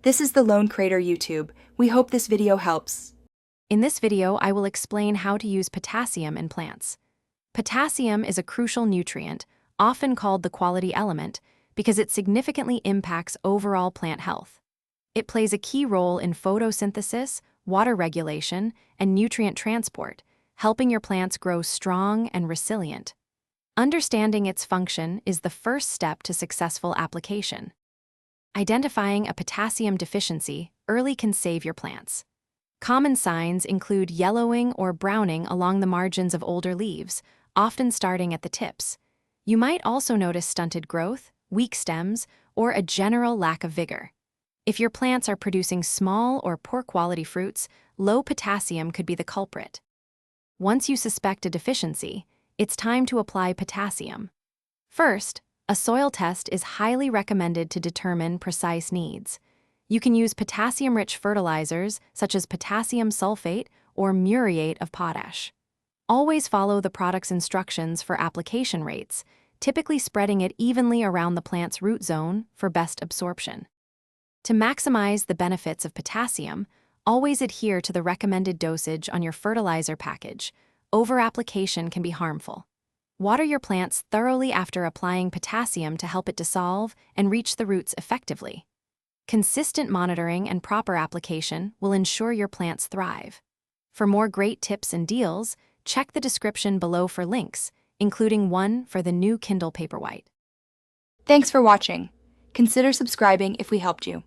This is the Lone Crater YouTube. We hope this video helps. In this video, I will explain how to use potassium in plants. Potassium is a crucial nutrient, often called the quality element, because it significantly impacts overall plant health. It plays a key role in photosynthesis, water regulation, and nutrient transport, helping your plants grow strong and resilient. Understanding its function is the first step to successful application. Identifying a potassium deficiency early can save your plants. Common signs include yellowing or browning along the margins of older leaves, often starting at the tips. You might also notice stunted growth, weak stems, or a general lack of vigor. If your plants are producing small or poor quality fruits, low potassium could be the culprit. Once you suspect a deficiency, it's time to apply potassium. First, a soil test is highly recommended to determine precise needs. You can use potassium-rich fertilizers such as potassium sulfate or muriate of potash. Always follow the product's instructions for application rates, typically spreading it evenly around the plant's root zone for best absorption. To maximize the benefits of potassium, always adhere to the recommended dosage on your fertilizer package. Over-application can be harmful. Water your plants thoroughly after applying potassium to help it dissolve and reach the roots effectively. Consistent monitoring and proper application will ensure your plants thrive. For more great tips and deals, check the description below for links, including one for the new Kindle Paperwhite. Thanks for watching. Consider subscribing if we helped you.